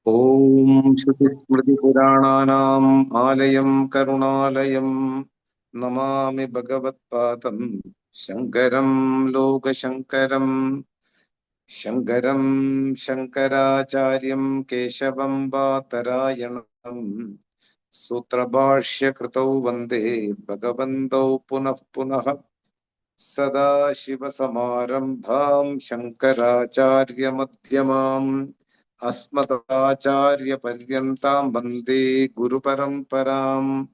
Om Shrutismritipurananam Alayam Karunalayam Namami Bhagavatpadam Shankaram Lokashankaram Shankaram Shankaracharyam Keshavam Vatarayanam Sutrabhashya Kritau Vande Bhagavantau Punah Punah Sada Shiva Samarambham Shankaracharya Madhyamam Asmadacharya Paryantam Vande Guru Paramparam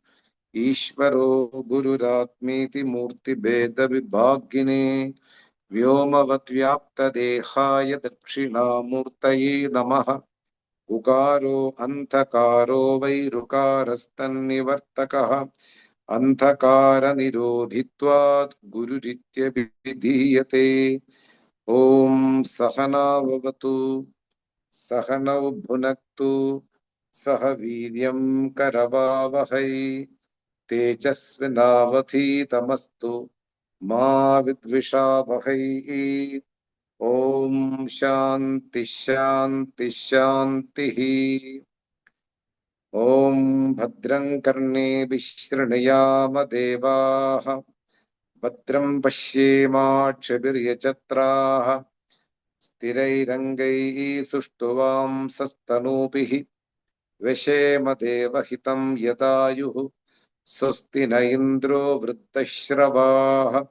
Ishvaro Gururatmiti Murti Beda Vibhagine Vyomavat Vyapta Dehaya Dakshina Murtaye Namaha Ukaro Antakaro Vairukarastan Nivartakaha Anthakara Nirodhitvat Gururitya Vidhiyate Om Sahana Vavatu Sahana Bhunaktu Sahaviryam Karavavahai Tejasvinavathi Tamastu Ma Vidvishavahai Om Shanti Shanti Shanti Om Bhadram Karne Vishranayama Devaha Bhadram Pashyemakshabiryachatraha Sthirairangai Sushtuvam Sastanupihi Veshema Devahitam Yadayuhu Swasti na Indro Vruddashravaha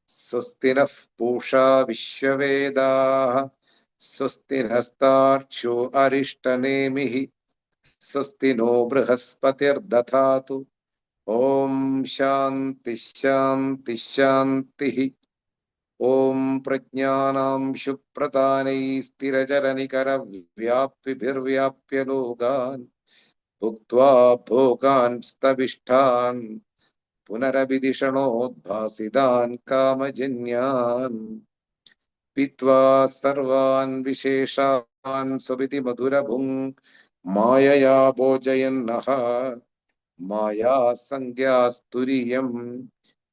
Swasti nah Pusha Vishwavedaha Swasti nastarcho Arishtanemihi Swasti no Brihaspatir Dathatu Om Shanti Shanti Shanti Om Prajnanam Shupratane Sthirajaranikara Vyapibhirvyapya Logan Bhuktva Bhogan Stavishtan Punarabhidishanodbhasidan Kamajanyan Pitva Sarvan Visheshan Subhiti Madhurabhung Mayaya Bhojayannaha Maya Sangyasturiyam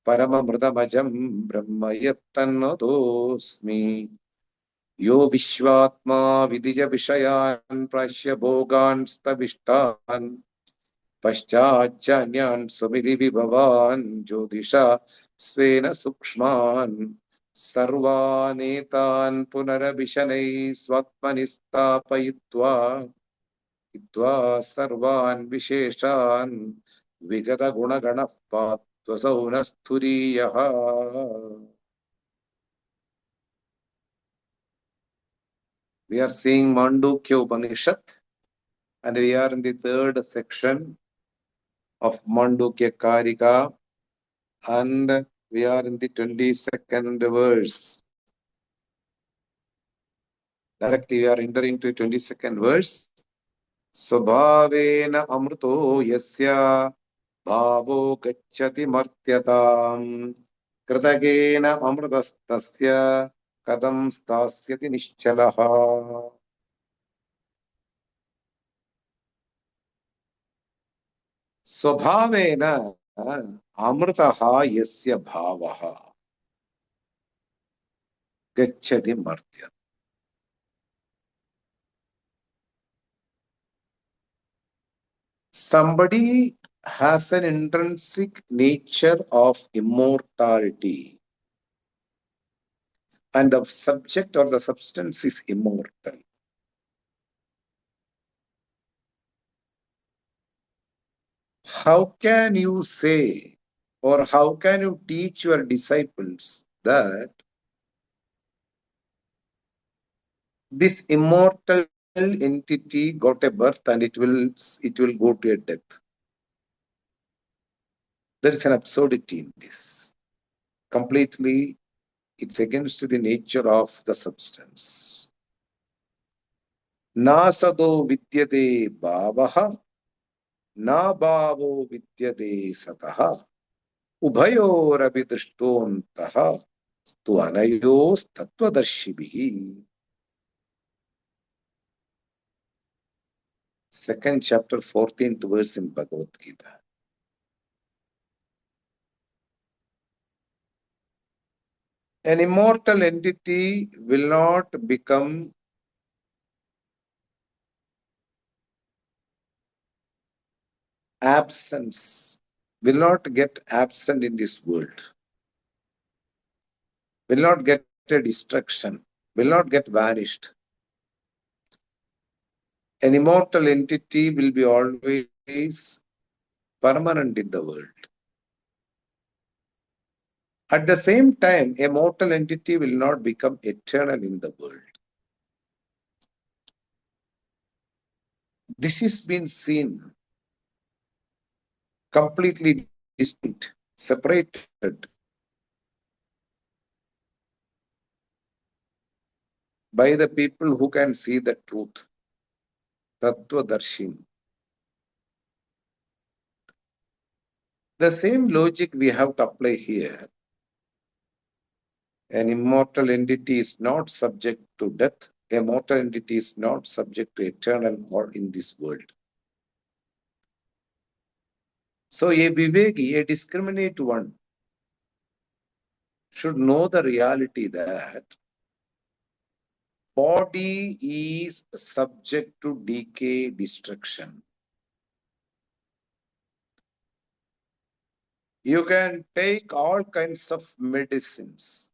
Paramamృతమజం Brahmayattanodosmi Yo Vishvatma Vidya Vishayan Prashya Bhogan Stavishtan Paschachanyan Sumidhi Vibhavan Jyotisha Svena Sukshman Sarvanetan Punarabhishanai Swatmanistapayitva Idva Sarvan Visheshan Vigata Gunagana Patvasau Nasturiyaha. We are seeing Māṇḍūkya Upaniṣad and we are in the third section of Māṇḍūkya kārikā and we are in the 22nd verse. Directly we are entering to 22nd verse. Svabhavena amruto yasya bhavo gacchati martyatam kritagena amrutastasya kadam stasyati nischalaha. Svabhavena amrutaha yasya bhavaha gacchati martyatam. Somebody has an intrinsic nature of immortality and the subject or the substance is immortal. How can you say or how can you teach your disciples that this immortal entity got a birth and it will go to a death? There is an absurdity in this. Completely, it's against the nature of the substance. Nasado vidyate bhavaha, na bhavo vidyate sataha, ubhayorapi drishtontaha, tu anayos tattvadarshibhihi. Second chapter, 14th verse in Bhagavad Gita. An immortal entity will not become absence, will not get absent in this world, will not get a destruction, will not get vanished. An immortal entity will be always permanent in the world. At the same time, a mortal entity will not become eternal in the world. This has been seen completely distinct, separated by the people who can see the truth, Tattvadarshim. The same logic we have to apply here. An immortal entity is not subject to death. A mortal entity is not subject to eternal or in this world. So a Viveki, a discriminate one, should know the reality that body is subject to decay, destruction. You can take all kinds of medicines.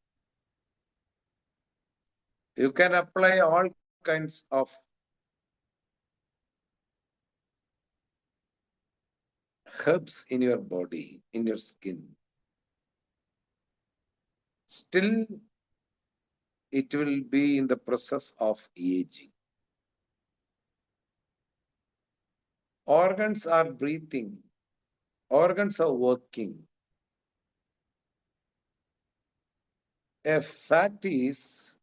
You can apply all kinds of herbs in your body, in your skin. Still, it will be in the process of aging. Organs are breathing. Organs are working. A fact is,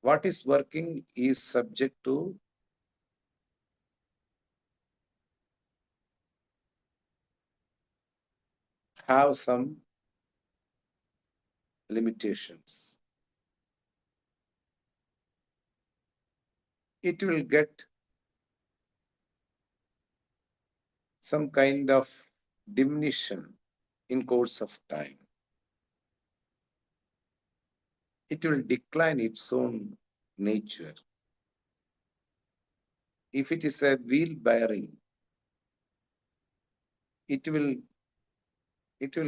what is working is subject to have some limitations. It will get some kind of diminution in course of time. It will decline its own nature. If it is a wheel bearing, it will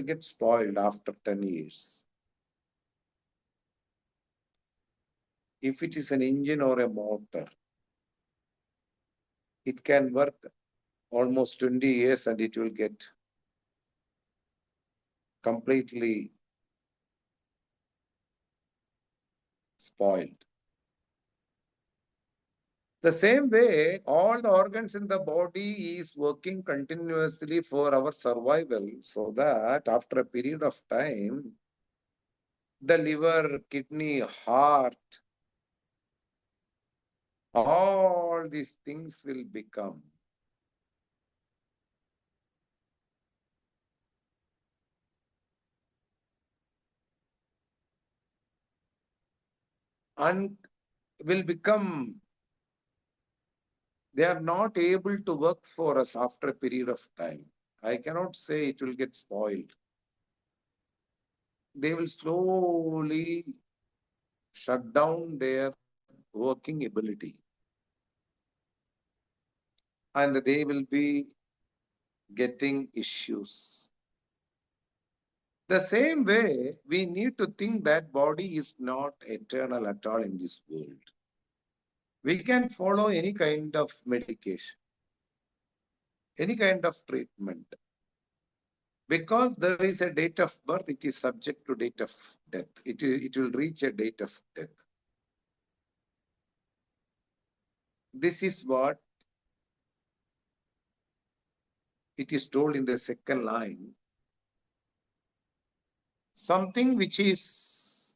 get spoiled after 10 years. If it is an engine or a motor, it can work almost 20 years and it will get completely spoiled. The same way, all the organs in the body is working continuously for our survival, so that after a period of time, the liver, kidney, heart, all these things will become will become, they are not able to work for us after a period of time. I cannot say it will get spoiled. They will slowly shut down their working ability. And they will be getting issues. The same way, we need to think that body is not eternal at all in this world. We can follow any kind of medication, any kind of treatment. Because there is a date of birth, it is subject to date of death. It will reach a date of death. This is what it is told in the second line. Something which is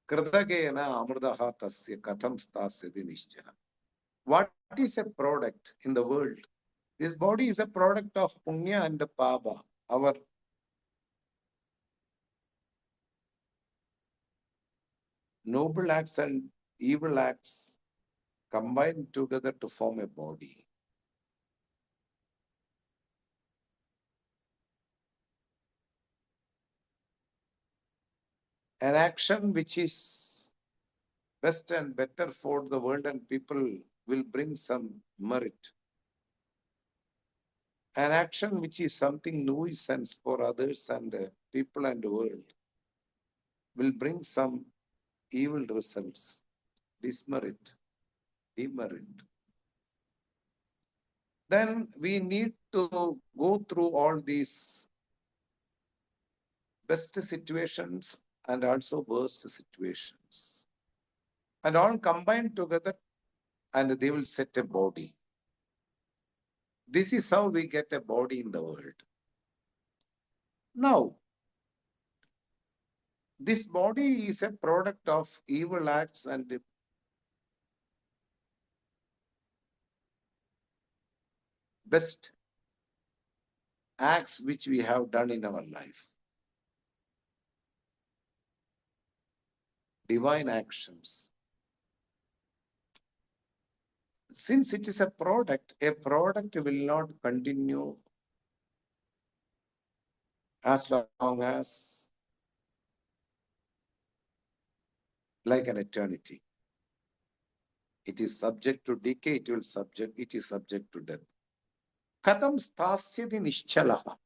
kridagena amrudaha tasya katham stasyati nishchana. What is a product in the world? This body is a product of punya and papa, our noble acts and evil acts combined together to form a body. An action which is best and better for the world and people will bring some merit. An action which is something nuisance for others and people and the world will bring some evil results, dismerit, demerit. Then we need to go through all these best situations and also worst situations, and all combined together, and they will set a body. This is how we get a body in the world. Now, this body is a product of evil acts and best acts which we have done in our life. Divine actions. Since it is a product will not continue as long as like an eternity. It is subject to decay, it is subject to death. Katham stasyati nischalaha.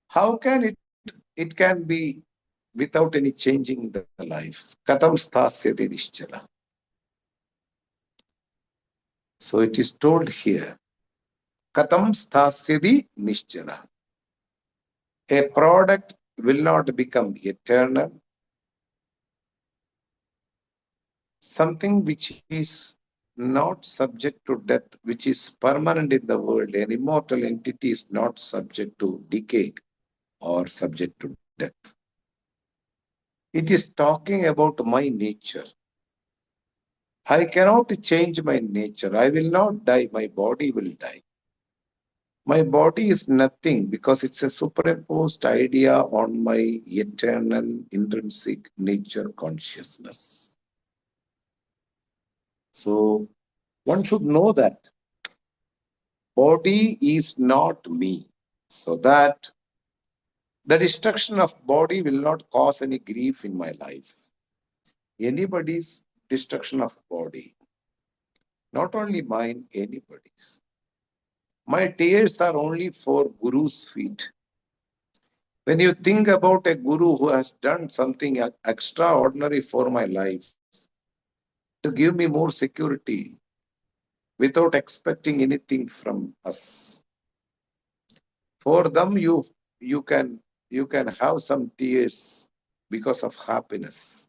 How can it can be without any changing in the life? Katham stasyati nischalaha. So it is told here, Katham stasyati nischalaha. A product will not become eternal. Something which is not subject to death, which is permanent in the world, an immortal entity is not subject to decay or subject to death. It is talking about my nature. I cannot change my nature. I will not die. My body will die. My body is nothing because it's a superimposed idea on my eternal intrinsic nature consciousness. So one should know that body is not me, so that the destruction of body will not cause any grief in my life. Anybody's destruction of body, not only mine, anybody's. My tears are only for Guru's feet. When you think about a Guru who has done something extraordinary for my life, to give me more security without expecting anything from us. For them, you can have some tears because of happiness.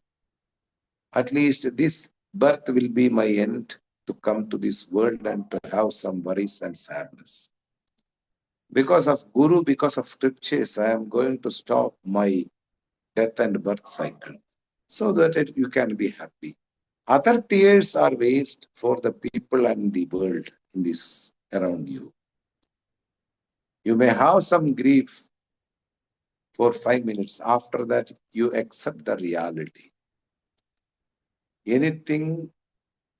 At least this birth will be my end to come to this world and to have some worries and sadness. Because of Guru, because of scriptures, I am going to stop my death and birth cycle so that you can be happy. Other tears are waste for the people and the world in this around you. You may have some grief for 5 minutes. After that, you accept the reality. Anything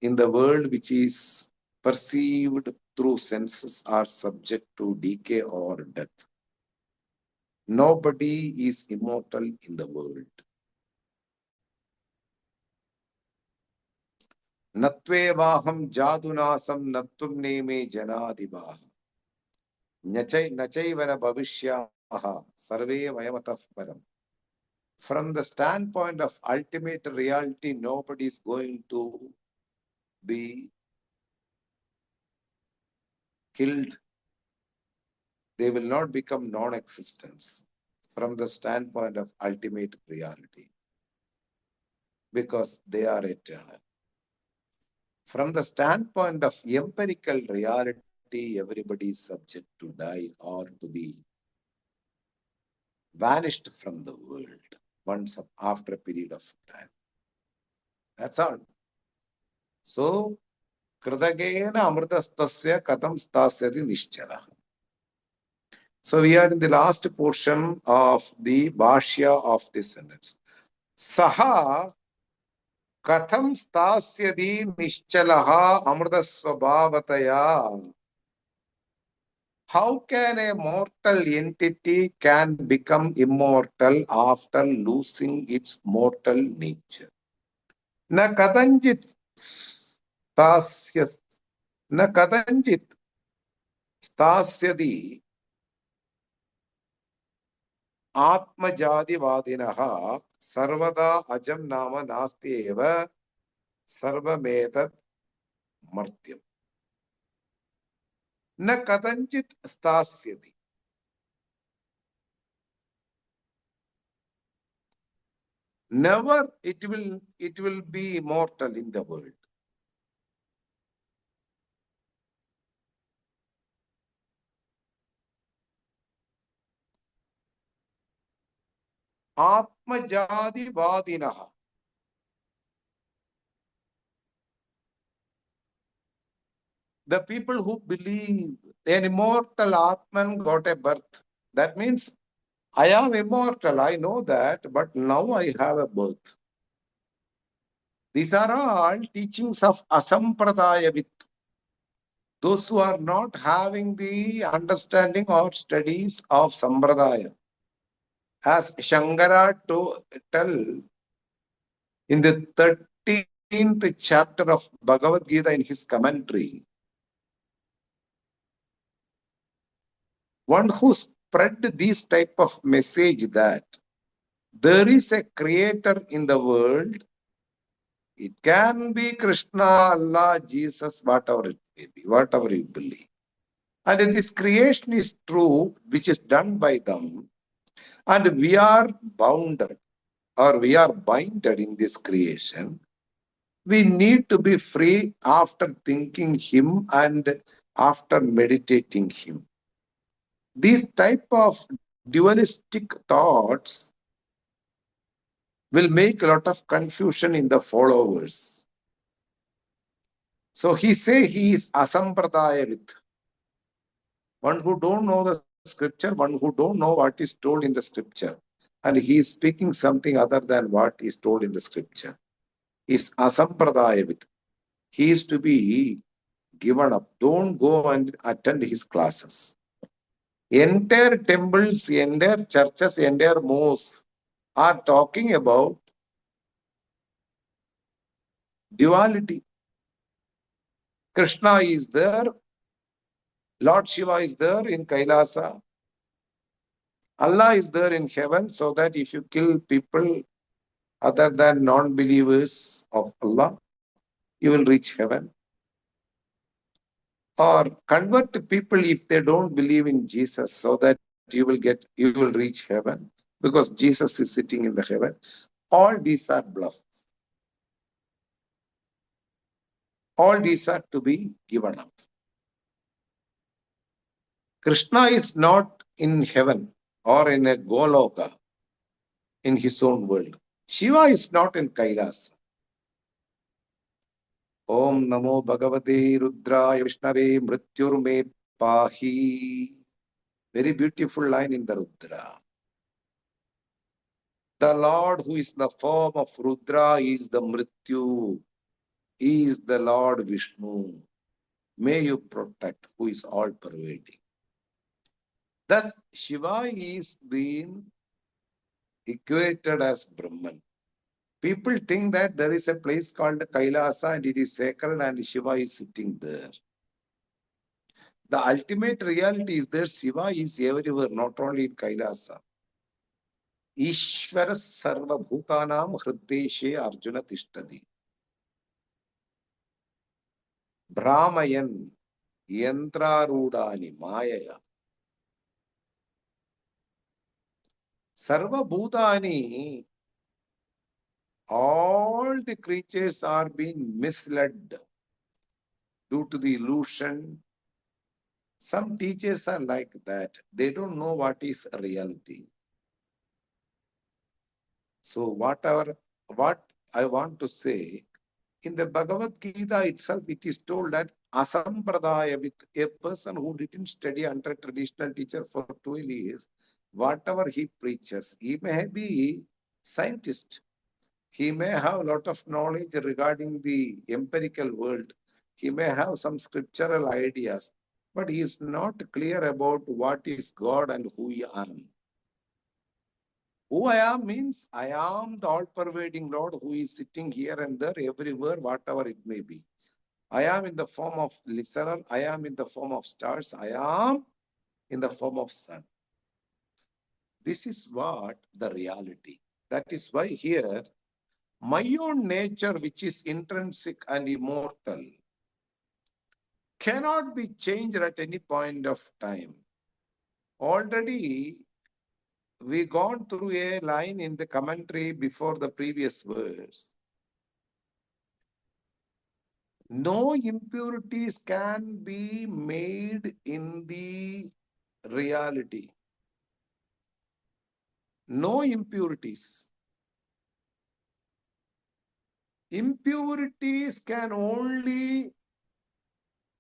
in the world which is perceived through senses are subject to decay or death. Nobody is immortal in the world. Natvevaham jadunasam nattum neme janadivaha. Nachaivana bhavishyaha sarve vayamatah param. From the standpoint of ultimate reality, nobody is going to be killed. They will not become non-existence from the standpoint of ultimate reality because they are eternal. From the standpoint of empirical reality, everybody is subject to die or to be vanished from the world once after a period of time. That's all. So, Kridagena amritastasya katham stasyati nischala. So we are in the last portion of the Bhashya of this sentence. Saha katham stasyati nischalaha amritasvabhavataya. How can a mortal entity can become immortal after losing its mortal nature? Na kadanjit stasyas, na kadanjit Stasyadi Atmajadivadinaha Sarvada Ajam Nama Nasti Eva Sarvametat Martyam. Na Kadanchit Stasyadi. Never it will be immortal in the world. Atmajadivadinaha. The people who believe an immortal Atman got a birth. That means I am immortal, I know that, but now I have a birth. These are all teachings of Asampradayavit. Those who are not having the understanding or studies of Sampradaya. As Shankara tell in the 13th chapter of Bhagavad Gita in his commentary, one who spread this type of message that there is a creator in the world. It can be Krishna, Allah, Jesus, whatever it may be, whatever you believe. And this creation is true, which is done by them. And we are bounded or we are binded in this creation. We need to be free after thinking Him and after meditating Him. These type of dualistic thoughts will make a lot of confusion in the followers. So he say he is asampradayavit. One who don't know the scripture, one who don't know what is told in the scripture. And he is speaking something other than what is told in the scripture. He is asampradayavit. He is to be given up. Don't go and attend his classes. Entire temples, entire churches, entire mosques are talking about duality. Krishna is there, Lord Shiva is there in Kailasa, Allah is there in heaven, so that if you kill people other than non-believers of Allah, you will reach heaven. Or convert people if they don't believe in Jesus, so that you will reach heaven, because Jesus is sitting in the heaven. All these are bluff. All these are to be given up. Krishna is not in heaven or in a Goloka in his own world. Shiva is not in Kailas. Om Namo Bhagavate Rudraya Vishnave Mrityurme Pahi. Very beautiful line in the Rudra. The Lord who is the form of Rudra is the Mrityu. He is the Lord Vishnu. May you protect, who is all pervading. Thus, Shiva is being equated as Brahman. People think that there is a place called Kailasa and it is sacred and Shiva is sitting there. The ultimate reality is that Shiva is everywhere, not only in Kailasa. Ishvara sarva bhutanam hrideshe Arjuna tishtadi. Brahmayan yantrarudani mayaya. Sarva bhutani, all the creatures are being misled due to the illusion. Some teachers are like that. They don't know what is reality. So what I want to say, in the Bhagavad Gita itself, it is told that Asampradaya, with a person who didn't study under traditional teacher for 12 years, whatever he preaches, he may be scientist. He may have a lot of knowledge regarding the empirical world. He may have some scriptural ideas, but he is not clear about what is God and who I am. Who I am means I am the all-pervading Lord who is sitting here and there, everywhere, whatever it may be. I am in the form of listener. I am in the form of stars. I am in the form of sun. This is what the reality. That is why here, my own nature, which is intrinsic and immortal, cannot be changed at any point of time. Already, we gone through a line in the commentary before the previous verse. No impurities can be made in the reality. No impurities. Impurities can only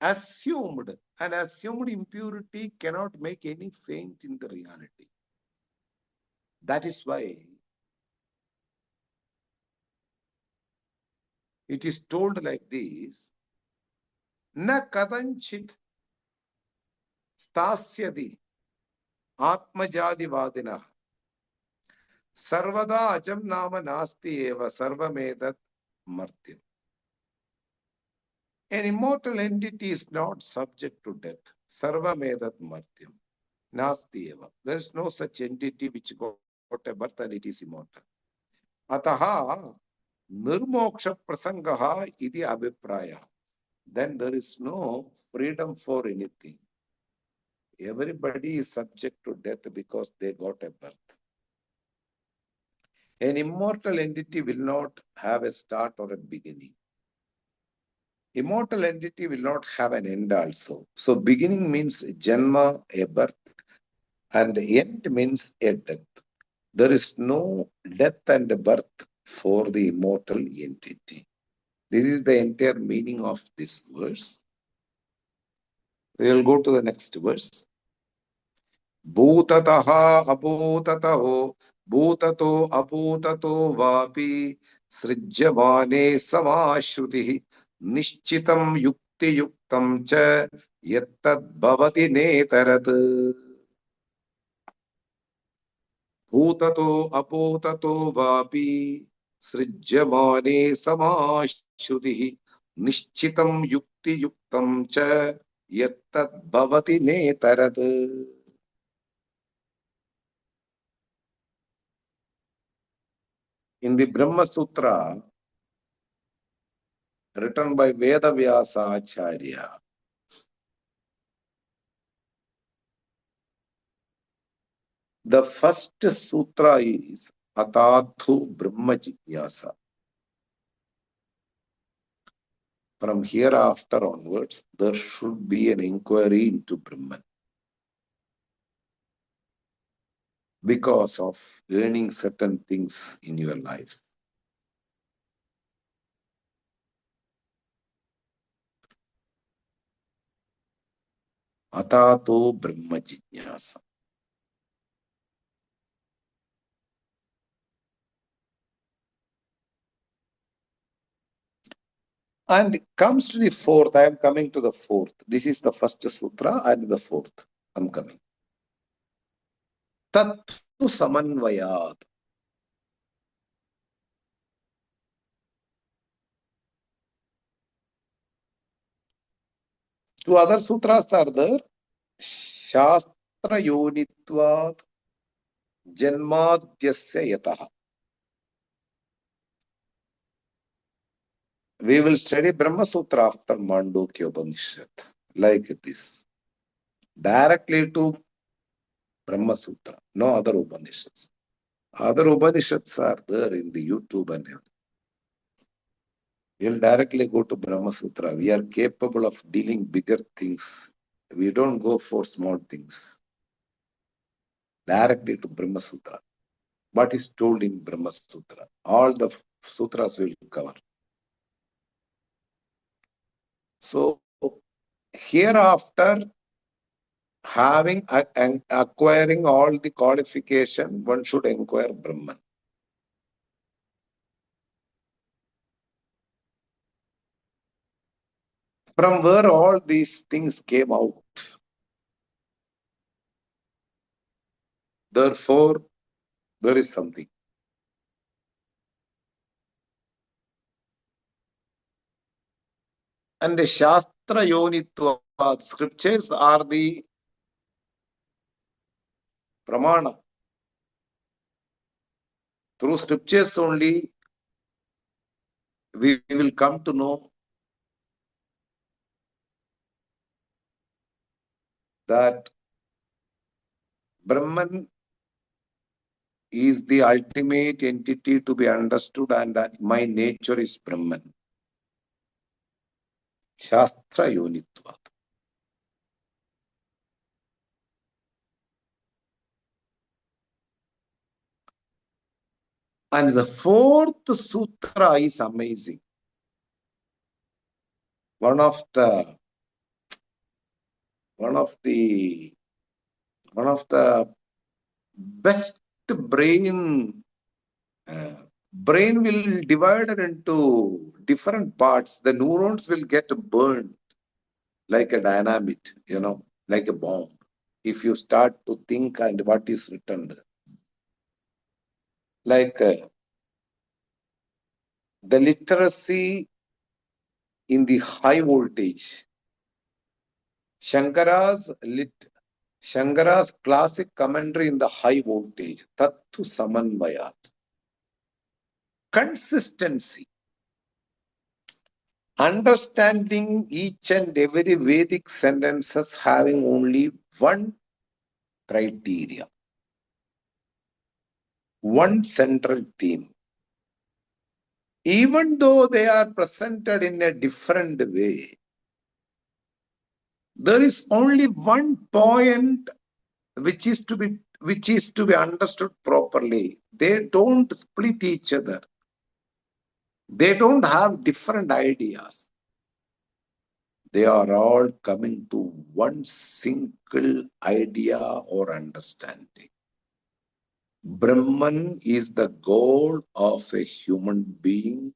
assumed, and assumed impurity cannot make any feint in the reality. That is why it is told like this: Na kadanchit stasyadi atmajadivadinah sarvada ajam nama nasti eva sarvamedat martyam. An immortal entity is not subject to death. Sarvamedat martyam. Nasti eva. There is no such entity which got a birth and it is immortal. Ataha nirmoksha prasangaha iti abhipraya. Then there is no freedom for anything. Everybody is subject to death because they got a birth. An immortal entity will not have a start or a beginning. Immortal entity will not have an end also. So beginning means janma, a birth, and end means a death. There is no death and birth for the immortal entity. This is the entire meaning of this verse. We will go to the next verse. Bhutataha abhutataho bhutato abhutato vapi srijyamane samashruti nishchitam yukti yuktam cha yattad bhavati netarat. Bhutato aputato vapi srijyamane samashruti nishchitam yukti yuktam cha yattad bhavati netarat. In the Brahma Sutra, written by Vedavyasa Acharya, the first sutra is Atathu Brahma Jigyasa. From hereafter onwards, there should be an inquiry into Brahman because of learning certain things in your life. Atato Brahma Jigyasa. And it comes to the fourth. I am coming to the fourth. This is the first sutra and the fourth. I am coming. Tattu Samanvayat. Two other sutras are there. Shastra Yonitvat Janmadhyasya Yataha. We will study Brahma Sutra after Māṇḍūkya Upaniṣad, like this. Directly to Brahma Sutra, no other Upanishads. Other Upanishads are there in the YouTube and everything. We'll directly go to Brahma Sutra. We are capable of dealing bigger things. We don't go for small things. Directly to Brahma Sutra. What is told in Brahma Sutra? All the sutras will cover. So, hereafter, having and acquiring all the qualification, one should inquire Brahman. From where all these things came out. Therefore, there is something. And the Shastra Yonitva, scriptures are the Pramana. Through scriptures only, we will come to know that Brahman is the ultimate entity to be understood, and that my nature is Brahman. Shastra Yonitva. And the fourth sutra is amazing. One of the best brain will divide into different parts. The neurons will get burned like a dynamite, like a bomb, if you start to think and what is written there. Like the literacy in the high voltage. Shankara's classic commentary in the high voltage, Tattu Samanvayat. Consistency. Understanding each and every Vedic sentences having only one criteria, one central theme. Even though they are presented in a different way, there is only one point which is to be understood properly. They don't split each other. They don't have different ideas. They are all coming to one single idea or understanding. Brahman is the goal of a human being.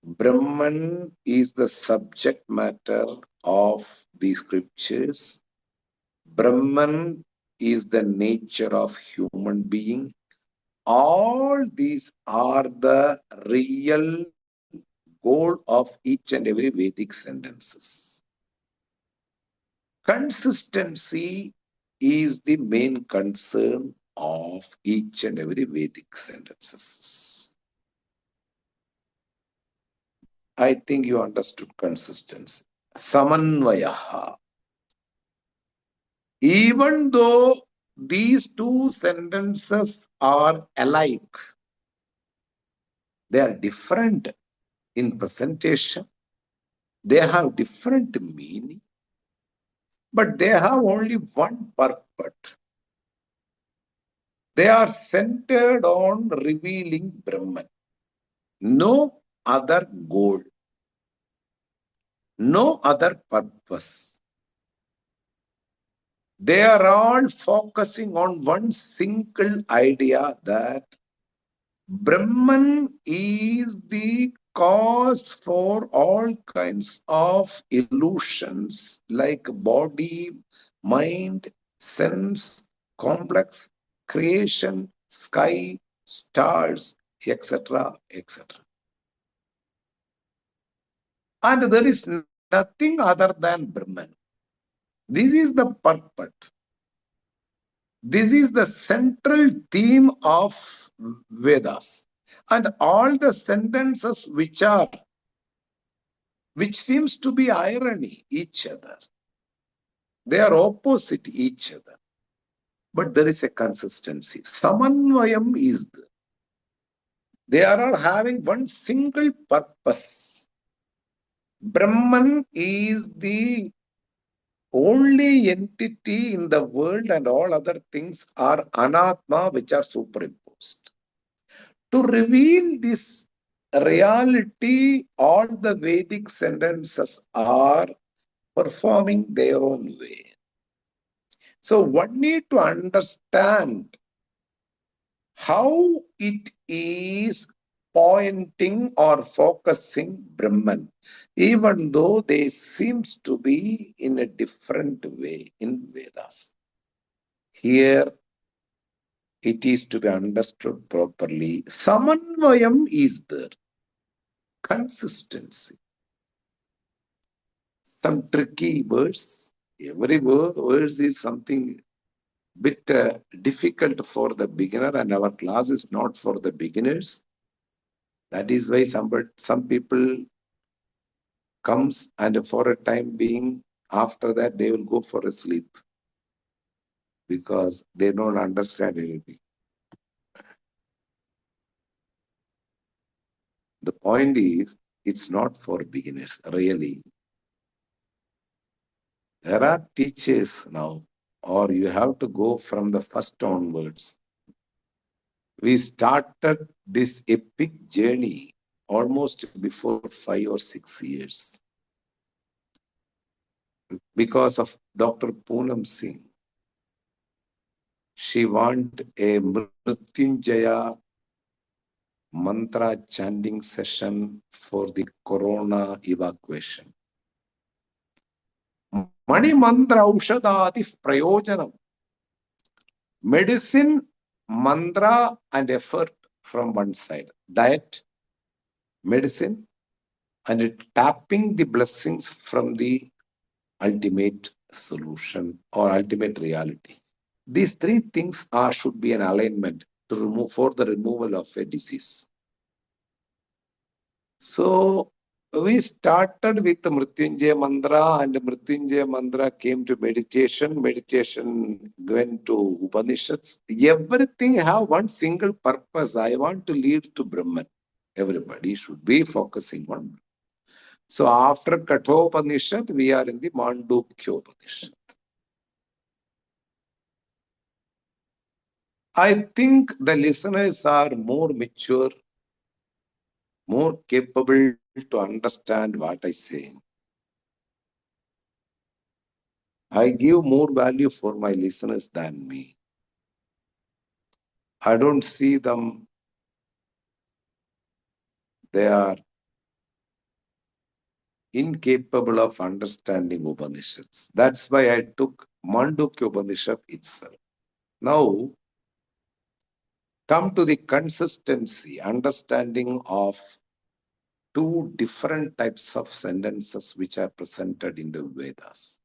Brahman is the subject matter of the scriptures. Brahman is the nature of human being. All these are the real goal of each and every Vedic sentences. Consistency is the main concern of each and every Vedic sentences. I think you understood consistency. Samanvayaha. Even though these two sentences are alike, they are different in presentation, they have different meaning, but they have only one purpose. They are centered on revealing Brahman. No other goal, no other purpose. They are all focusing on one single idea, that Brahman is the cause for all kinds of illusions like body, mind, sense, complex, creation, sky, stars, etc., etc. And there is nothing other than Brahman. This is the purpose. This is the central theme of Vedas. And all the sentences which seems to be irony each other. They are opposite each other. But there is a consistency. Samanvayam is there. They are all having one single purpose. Brahman is the only entity in the world, and all other things are anatma, which are superimposed. To reveal this reality, all the Vedic sentences are performing their own way. So one need to understand how it is pointing or focusing Brahman, even though they seems to be in a different way in Vedas. Here, it is to be understood properly. Samanvayam is there. Consistency. some tricky words. Every words is something bit difficult for the beginner, and our class is not for the beginners. That is why some people comes and for a time being, after that they will go for a sleep because they don't understand anything. The point is, it's not for beginners, really. There are teachers now, or you have to go from the first onwards. We started this epic journey almost before 5 or 6 years because of Dr. Poonam Singh. She want a Mrityunjaya mantra chanting session for the corona evacuation. Mani mantra aushadati prayojanam. Medicine, mantra, and effort from one side. Diet, medicine, and tapping the blessings from the ultimate solution or ultimate reality. These three things should be an alignment to remove for the removal of a disease. So we started with the Mrityunjaya mantra, and Mrityunjaya mantra came to meditation. Meditation went to Upanishads. Everything have one single purpose. I want to lead to Brahman. Everybody should be focusing on. So after Kathopanishad, we are in the Māṇḍūkya Upaniṣad. I think the listeners are more mature, more capable to understand what I say. I give more value for my listeners than me. I don't see them, they are incapable of understanding Upanishads. That's why I took Māṇḍūkya Upanishad itself. Now, come to the consistency, understanding of two different types of sentences which are presented in the Vedas.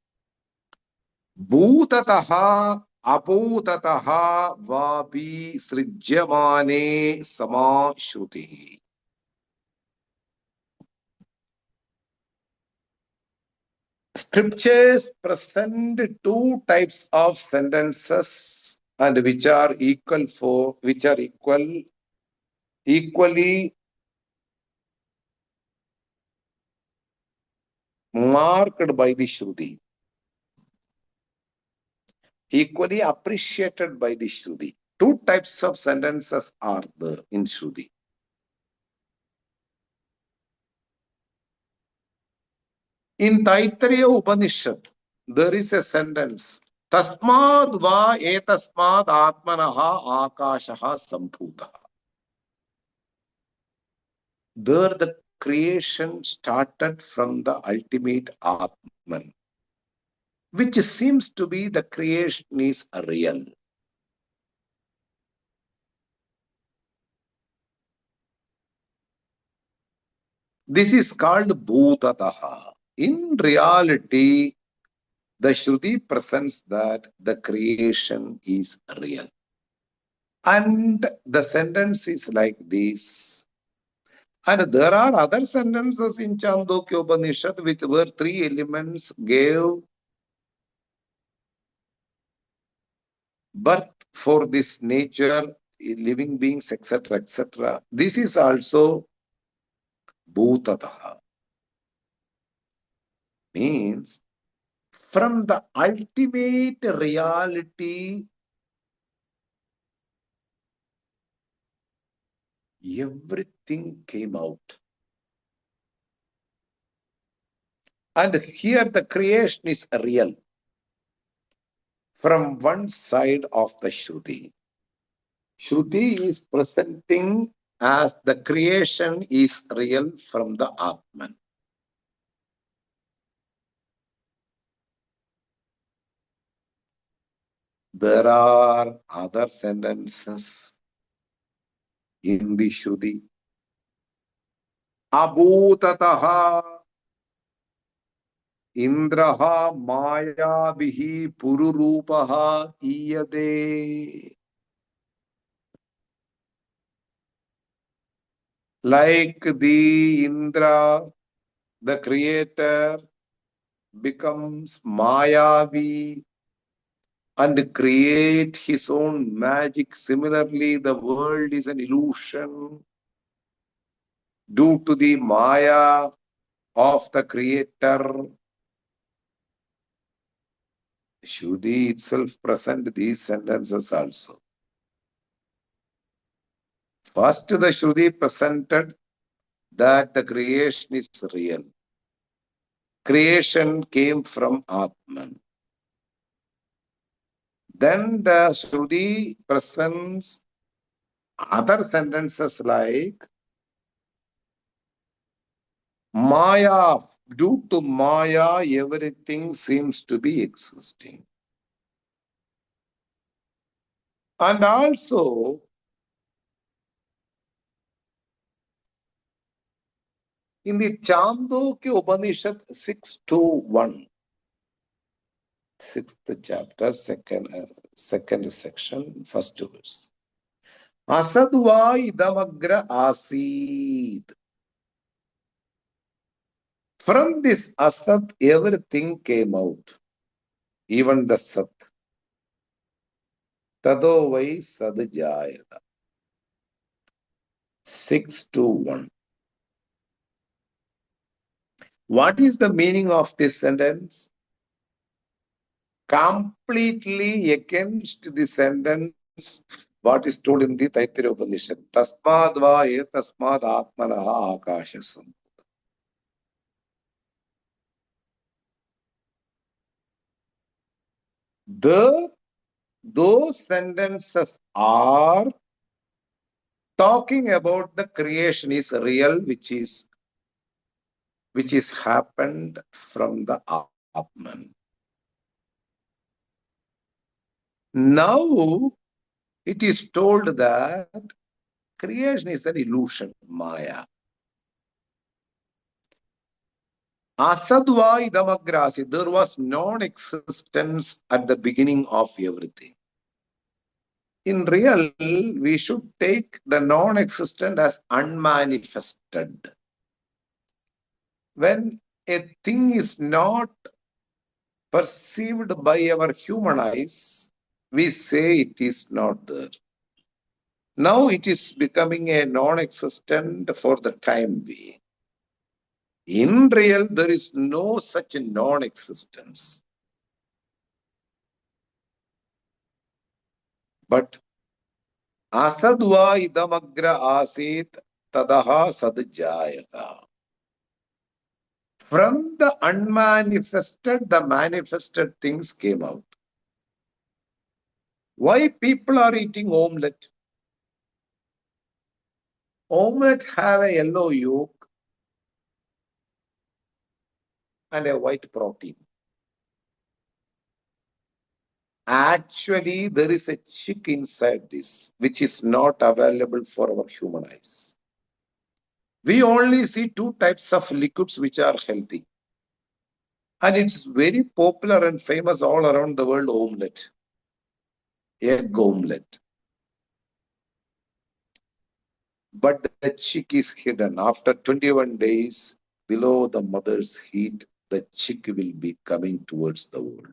Bhutataha aputataha vapi srijyamane sama shrutihi. Scriptures present two types of sentences and which are equally marked by the Shruti, equally appreciated by the Shruti. Two types of sentences are there in Shruti. In Taittiriya Upanishad, there is a sentence, Tasmad va etasmad atmanaha akashaha sambhutaha. There the creation started from the ultimate Atman, which seems to be the creation is real. This is called Bhutataha. In reality, the Shruti presents that the creation is real. And the sentence is like this. And there are other sentences in Māṇḍūkya Upanishad which were three elements gave birth for this nature, living beings, etc., etc. This is also Bhutataha. Means from the ultimate reality, everything came out. And here the creation is real from one side of the Shruti. Shruti is presenting as the creation is real from the Atman. There are other sentences in the Shruti. Abhutataha Indraha Maya Vihi Pururupaha Iyade. Like the Indra, the creator becomes Mayavi and create his own magic. Similarly, the world is an illusion due to the Maya of the creator. Shruti itself present these sentences also. First, the Shruti presented that the creation is real. Creation came from Atman. Then the Shruti presents other sentences like Maya. Due to Maya, everything seems to be existing. And also, in the Māṇḍūkya Upaniṣad 6.2.1, sixth chapter, second section, first verse. Asadva idamagra asid. From this asad, everything came out, even the sat. Tado vai sadjayata. 6.2.1. What is the meaning of this sentence? Completely against the sentence what is told in the Taittiriya Upanishad. Tasmad va etasmad atmanaha akashasam. Those sentences are talking about the creation is real, which is happened from the Atman. Now it is told that creation is an illusion, Maya. Asadva idamagrasi, there was non-existence at the beginning of everything. In real, we should take the non-existent as unmanifested. When a thing is not perceived by our human eyes, we say it is not there. Now it is becoming a non-existent for the time being. In real, there is no such non-existence. But asadva idamagra asit tadaha sadjayata. From the unmanifested, the manifested things came out. Why people are eating omelette? Omelette have a yellow yolk and a white protein. Actually, there is a chick inside this, which is not available for our human eyes. We only see two types of liquids which are healthy. And it's very popular and famous all around the world, omelette. Egg omelette. But the chick is hidden. After 21 days, below the mother's heat, the chick will be coming towards the world.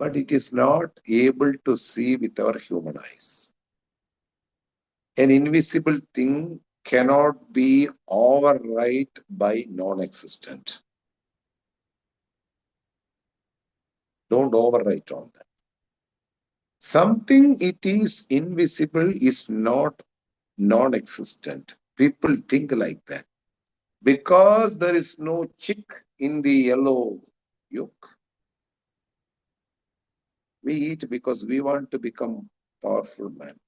But it is not able to see with our human eyes. An invisible thing cannot be override by non-existent. Don't overwrite on that. Something it is invisible is not non-existent. People think like that. Because there is no chick in the yellow yolk, we eat because we want to become powerful man.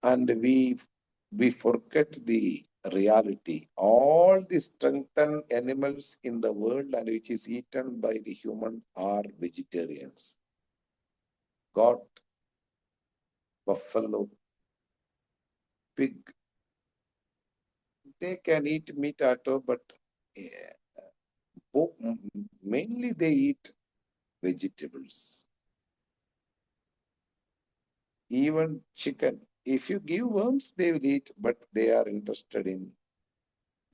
And we forget the reality. All the strengthened animals in the world and which is eaten by the human are vegetarians. Goat, buffalo, pig. They can eat meat at all, but mainly they eat vegetables. Even chicken. If you give worms, they will eat, but they are interested in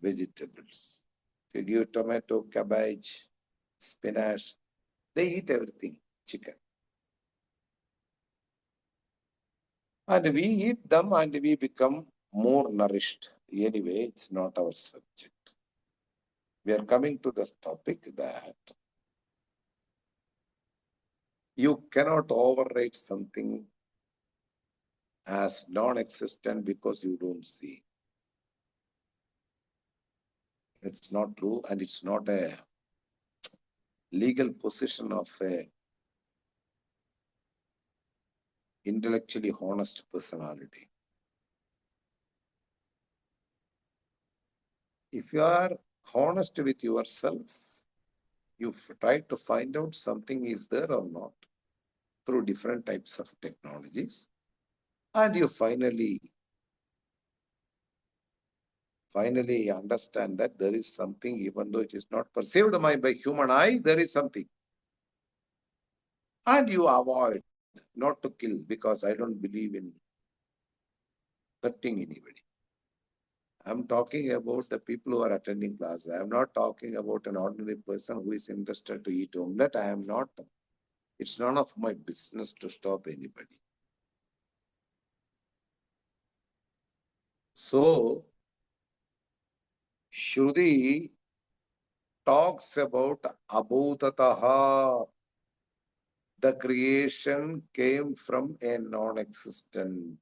vegetables. If you give tomato, cabbage, spinach, they eat everything, chicken. And we eat them and we become more nourished. Anyway, it's not our subject. We are coming to this topic that you cannot overrate something as non-existent because you don't see. It's not true, and it's not a legal position of a intellectually honest personality. If you are honest with yourself, you try to find out something is there or not through different types of technologies, and you finally understand that there is something, even though it is not perceived by human eye, there is something. And you avoid not to kill, because I don't believe in hurting anybody. I'm talking about the people who are attending class. I am not talking about an ordinary person who is interested to eat omelette. I am not. It's none of my business to stop anybody. So, Shruti talks about abhutataha. The creation came from a non-existent,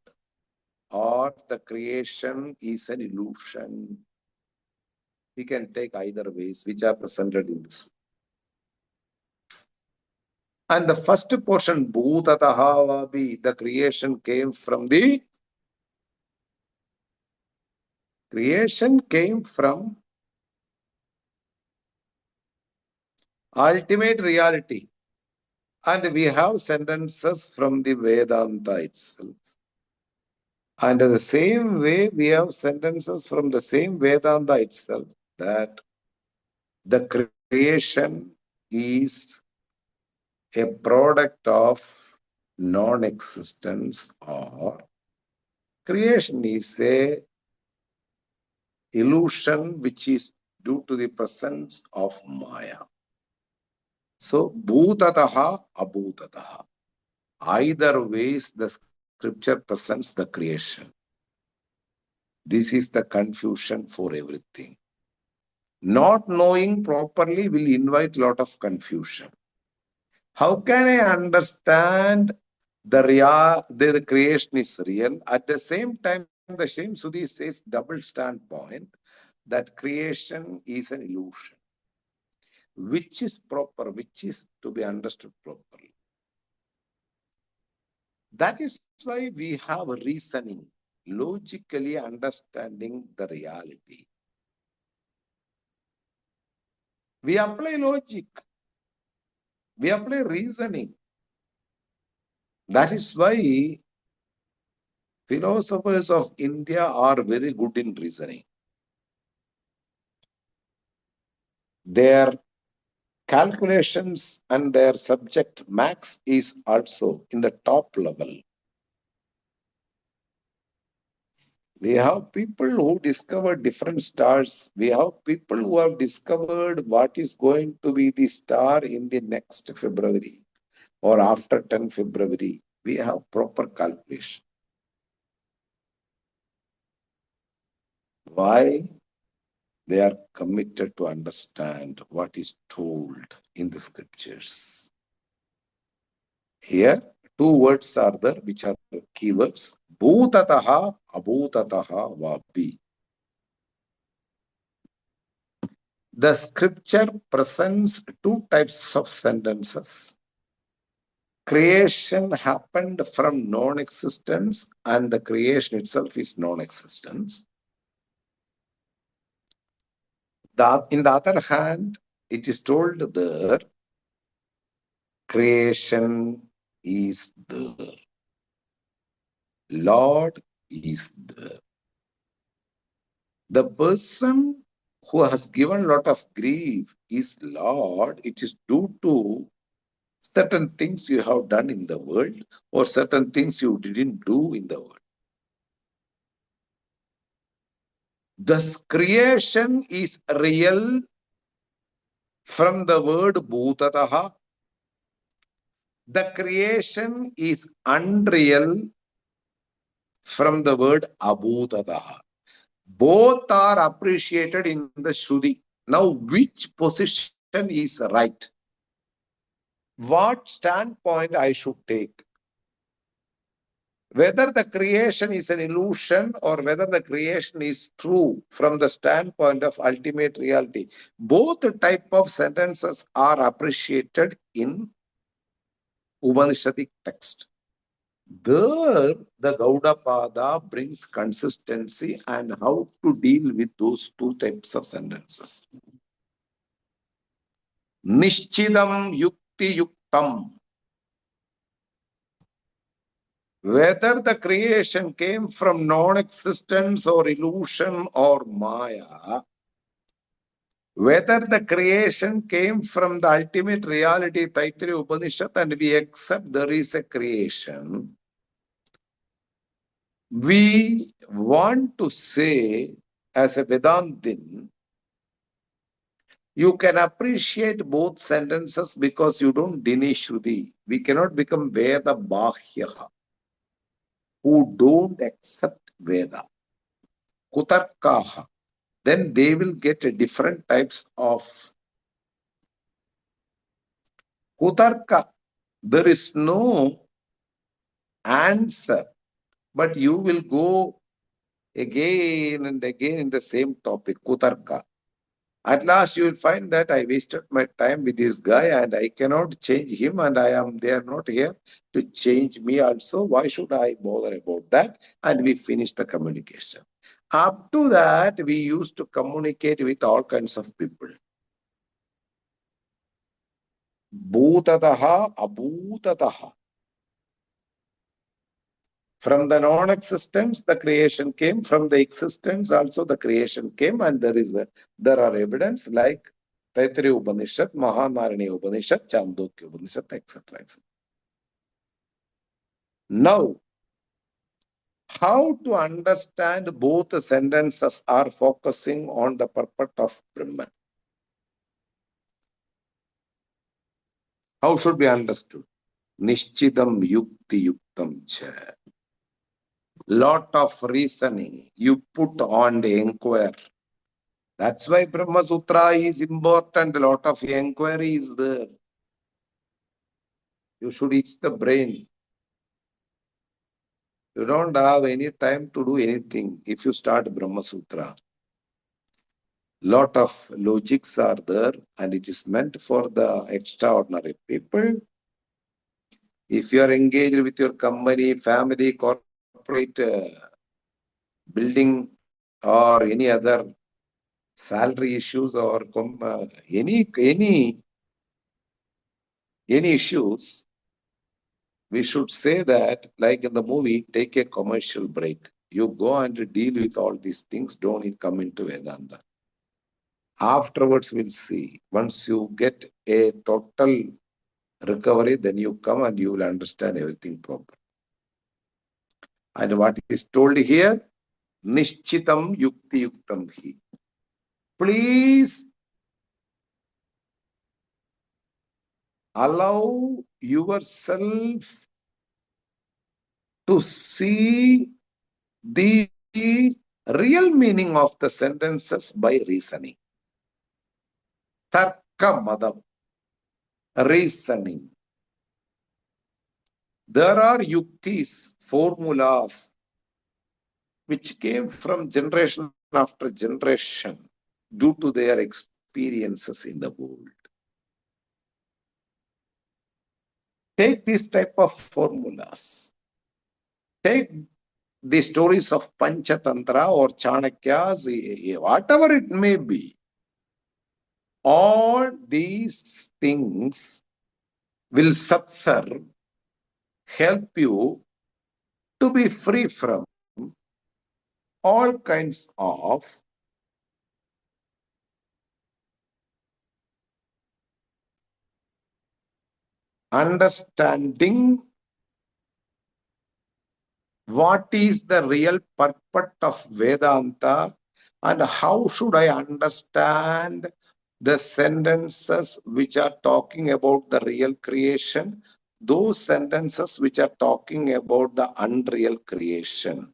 or the creation is an illusion. We can take either ways, which are presented in this. And the first portion, bhutataha vabi, the creation came from ultimate reality. And we have sentences from the Vedanta itself. And the same way, we have sentences from the same Vedanta itself, that the creation is a product of non-existence, or creation is a illusion which is due to the presence of Maya. So, bhutataha, abhutataha. Either ways, the scripture presents the creation. This is the confusion for everything. Not knowing properly will invite a lot of confusion. How can I understand the creation is real? At the same time, the same Sudhi says double standpoint that creation is an illusion. Which is proper, which is to be understood properly. That is why we have reasoning, logically understanding the reality. We apply logic. We apply reasoning. That is why philosophers of India are very good in reasoning. Their calculations and their subject max is also in the top level. We have people who discover different stars. We have people who have discovered what is going to be the star in the next February or after 10 February. We have proper calculation. Why? They are committed to understand what is told in the scriptures. Here, two words are there which are keywords. Bhutataha, abhutataha, vapi. The scripture presents two types of sentences. Creation happened from non-existence, and the creation itself is non-existence. In the other hand, it is told there, creation is there. Lord is there. The person who has given a lot of grief is Lord, it is due to certain things you have done in the world or certain things you didn't do in the world. Thus, creation is real from the word bhutataha. The creation is unreal from the word abhutataha. Both are appreciated in the Shruti. Now, which position is right? What standpoint I should take? Whether the creation is an illusion or whether the creation is true from the standpoint of ultimate reality, both type of sentences are appreciated in Upanishadic text. There, the Gaudapada brings consistency and how to deal with those two types of sentences. Nishchidam yukti yuktam. Whether the creation came from non-existence or illusion or Maya, whether the creation came from the ultimate reality, Taittiriya Upanishad, and we accept there is a creation, we want to say, as a Vedantin, you can appreciate both sentences because you don't deny Shruti. We cannot become Veda Bahyaha, who don't accept Veda. Kutarkaha. Then they will get different types of Kutarka. There is no answer, but you will go again and again in the same topic, Kutarka. At last, you will find that I wasted my time with this guy and I cannot change him and they are not here to change me also. Why should I bother about that? And we finish the communication. Up to that, we used to communicate with all kinds of people. Bhutataha, abhutataha. From the non-existence, the creation came. From the existence, also the creation came. And there are evidence like Taittiriya Upanishad, Māṇḍūkya Upaniṣad, Māṇḍūkya Upaniṣad, etc. etc. Now, how to understand both the sentences are focusing on the purport of Brahman? How should be understood? Nishchidam yukti yuktam cha. Lot of reasoning you put on the inquiry. That's why Brahma Sutra is important. A lot of inquiry is there. You should itch the brain. You don't have any time to do anything if you start Brahma Sutra. Lot of logics are there and it is meant for the extraordinary people. If you are engaged with your company, family, corporate, building or any other salary issues or any issues, we should say that, like in the movie, take a commercial break. You go and deal with all these things, don't come into Vedanta. Afterwards, we'll see. Once you get a total recovery, then you come and you will understand everything properly. And what is told here, Nishchitam Yukti Yuktam Hi. Please allow yourself to see the real meaning of the sentences by reasoning. Tarka madam, reasoning. There are yuktis, formulas, which came from generation after generation due to their experiences in the world. Take this type of formulas. Take the stories of Panchatantra or Chanakyas, whatever it may be. All these things will subserve, help you to be free from all kinds of understanding what is the real purport of Vedanta and how should I understand the sentences which are talking about the real creation, those sentences which are talking about the unreal creation,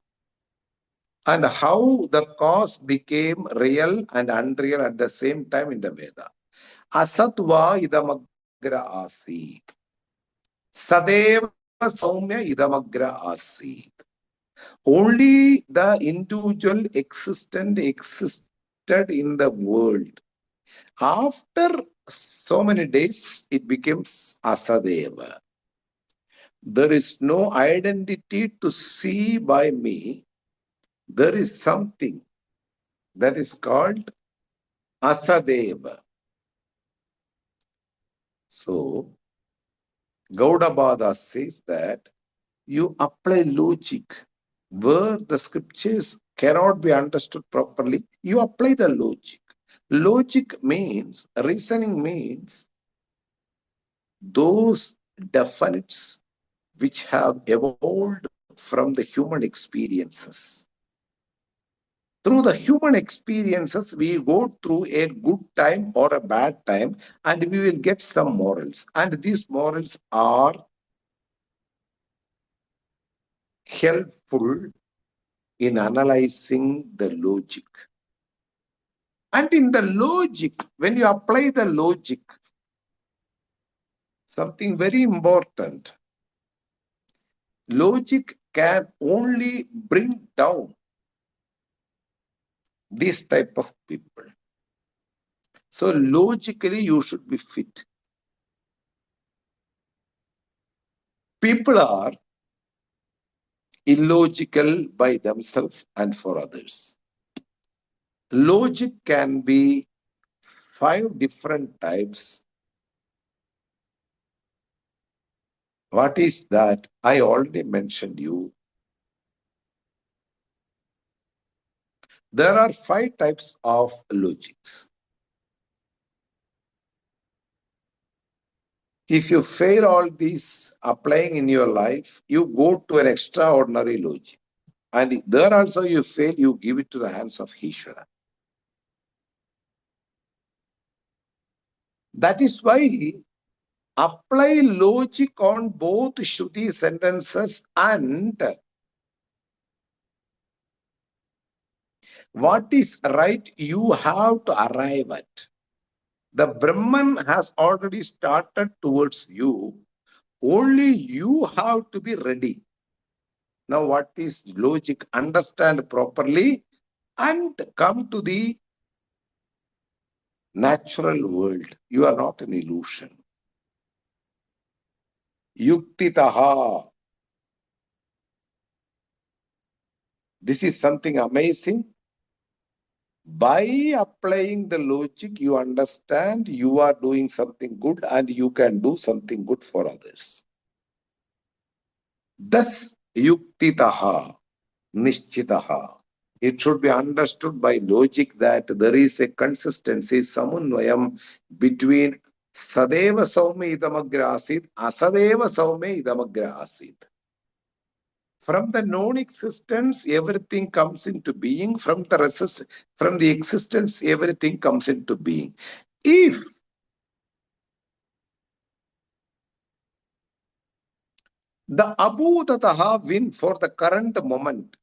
and how the cause became real and unreal at the same time in the Veda. Asatva idamagra asit. Sadeva saumya idamagra asit. Only the individual existent existed in the world. After so many days, it becomes Asadeva. There is no identity to see by me. There is something that is called Asadeva. So, Gaudapada says that you apply logic where the scriptures cannot be understood properly. You apply the logic. Logic means, reasoning means those definites which have evolved from the human experiences. Through the human experiences, we go through a good time or a bad time and we will get some morals. And these morals are helpful in analyzing the logic. And in the logic, when you apply the logic, something very important, logic can only bring down this type of people. So logically, you should be fit. People are illogical by themselves and for others. Logic can be 5 different types. What is that? I already mentioned you. There are 5 types of logics. If you fail all these applying in your life, you go to an extraordinary logic. And there also you fail, you give it to the hands of Ishvara. That is why apply logic on both Shruti sentences and what is right you have to arrive at. The Brahman has already started towards you. Only you have to be ready. Now what is logic? Understand properly and come to the natural world. You are not an illusion. Yuktitaha. This is something amazing. By applying the logic, you understand you are doing something good and you can do something good for others. Thus, yuktitaha, nishchitaha. It should be understood by logic that there is a consistency, samunvayam between sadeva saume idamagra asid, asadeva saume idamagra asid. From the non-existence, everything comes into being. From the existence, everything comes into being. If the abhutataha win for the current moment,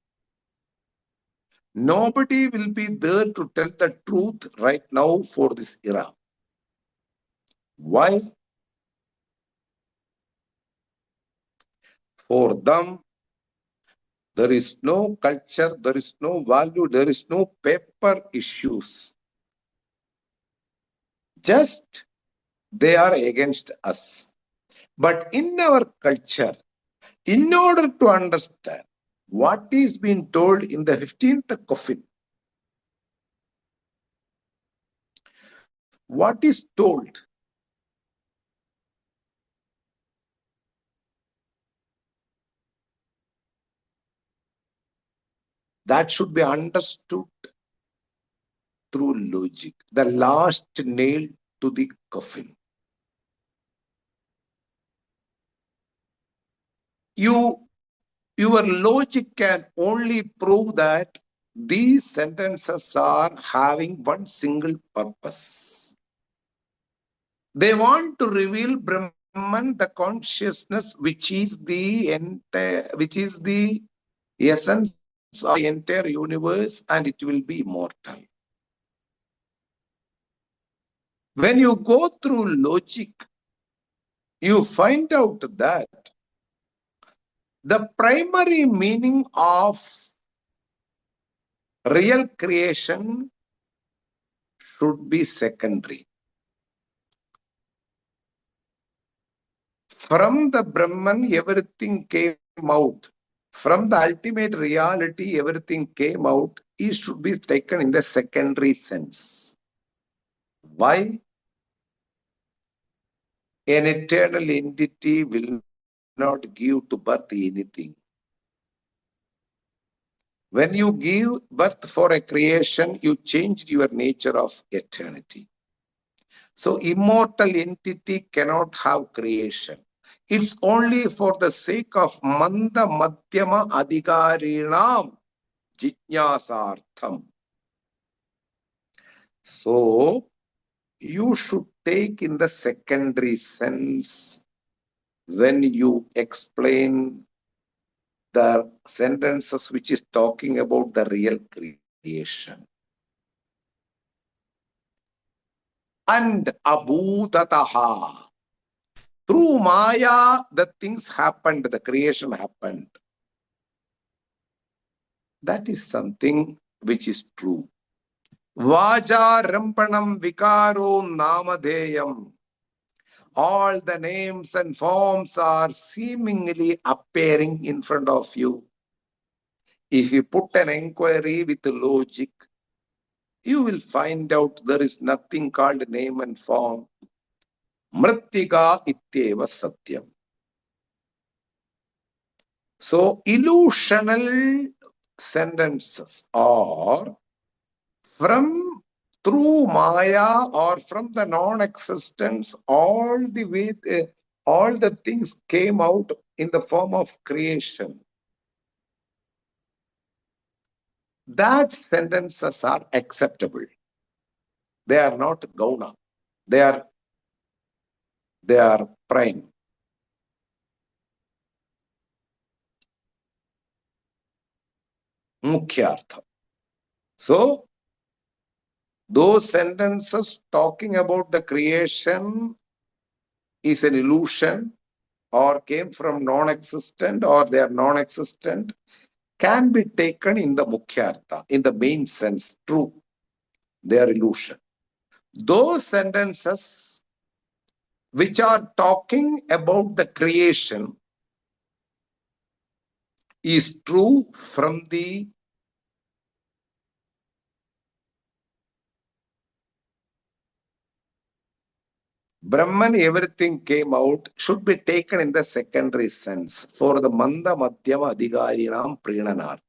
nobody will be there to tell the truth right now for this era. Why? For them, there is no culture, there is no value, there is no paper issues. Just they are against us. But in our culture, in order to understand what is being told in the 15th coffin, what is told, that should be understood through logic. The last nail to the coffin. your logic can only prove that these sentences are having one single purpose. They want to reveal Brahman, the consciousness, which is the essence of the entire universe, and it will be immortal. When you go through logic, you find out that the primary meaning of real creation should be secondary. From the Brahman, everything came out. From the ultimate reality, everything came out. It should be taken in the secondary sense. Why? An eternal entity will not give to birth anything. When you give birth for a creation, you changed your nature of eternity. So immortal entity cannot have creation. It's only for the sake of Manda Madhyama Adhikarinam Jijñāsārtham. So you should take in the secondary sense when you explain the sentences which is talking about the real creation. And abhūtataha. Through Maya, the things happened, the creation happened. That is something which is true. Vaja rampanam vikaro namadeyam. All the names and forms are seemingly appearing in front of you. If you put an inquiry with logic, you will find out there is nothing called name and form. Mrittika ityeva satyam. So, illusional sentences are through Maya or from the non-existence, all the things came out in the form of creation. That sentences are acceptable. They are not gauna. They are prime. Mukhyartha. So, those sentences talking about the creation is an illusion or came from non-existent or they are non-existent can be taken in the Mukhyartha, in the main sense, true. They are illusion. Those sentences which are talking about the creation is true from the Brahman, everything came out, should be taken in the secondary sense for the Manda Madhyama Adhikarinam Prinanartha.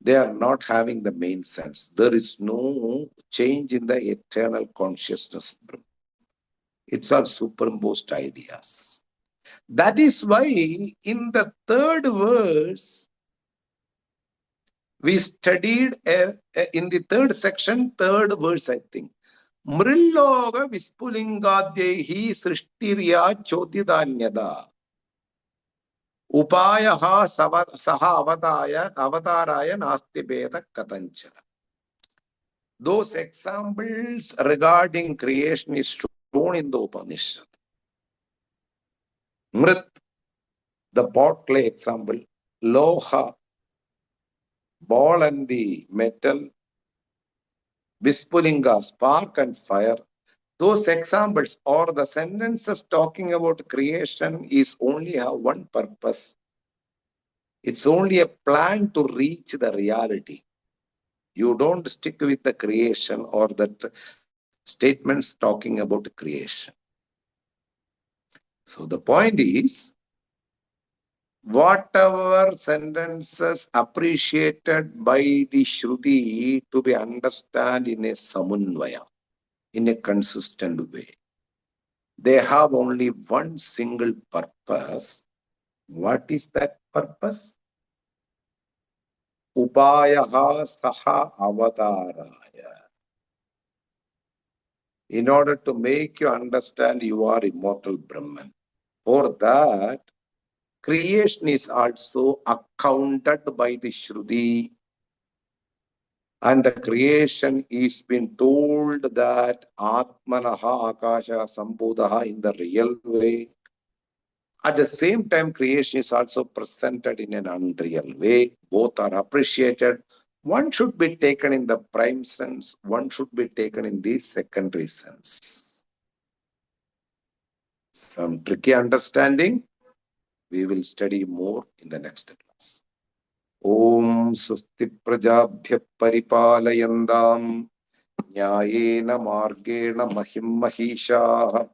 They are not having the main sense. There is no change in the eternal consciousness. It's all superimposed ideas. That is why in the third verse, we studied in the third section, third verse, I think. Mrilloga vispulingadyehi srishtirya chodidanyada. Upayaha saha avataraya nasti beda katanchara. Those examples regarding creation is shown in the Upanishad. Mrit, the pot clay example, Loha, ball and the metal, Vispulinga, spark and fire. Those examples or the sentences talking about creation is only have one purpose. It's only a plan to reach the reality. You don't stick with the creation or the statements talking about creation. So the point is, whatever sentences appreciated by the Shruti to be understood in a samunvaya, in a consistent way. They have only one single purpose. What is that purpose? Upayaha saha avataraya. In order to make you understand you are immortal Brahman. For that, creation is also accounted by the Shruti. And the creation is been told that Atmanaha Akasha Sambodhaha in the real way. At the same time, creation is also presented in an unreal way. Both are appreciated. One should be taken in the prime sense, one should be taken in the secondary sense. Some tricky understanding, we will study more in the next class. Om Swasti Prajabhya Paripalayandam Nyayena Margena Mahim Mahishaha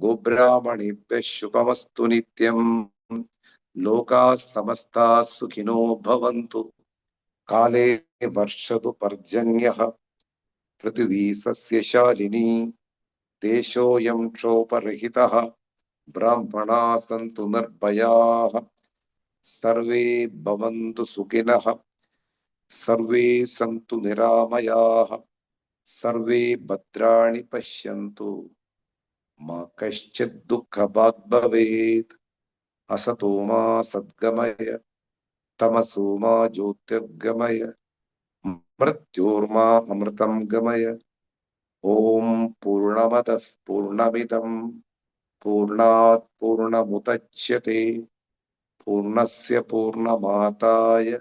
Gobrahmanibhya Shubhamastu Nityam Loka Samasta Sukhino Bhavantu Kale Varshadu Parjanyaha Prithvi Sasya Shalini Deshoyam Choparahitaha Brahmana Santu Narbhayaha Sarve Bhavantu Sukhinaha Sarve Santu Niramayaha Sarve Bhadrani Pashyantu Ma Kaschid Dukkha Bhag Bhavet Asato Ma Sadgamaya Tamaso Ma Jyotirgamaya Mrityorma Amritam Gamaya Om Purnamadah Purnamidam Purnat Purnamudachyate Purnasya Purnamataya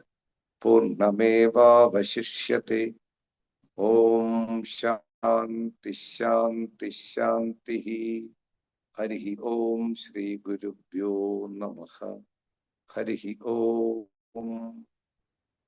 Purnameva Vashishyate Om Shanti Shanti Shanti Harihi Om Shri Gurubhyo Namaha Harihi Om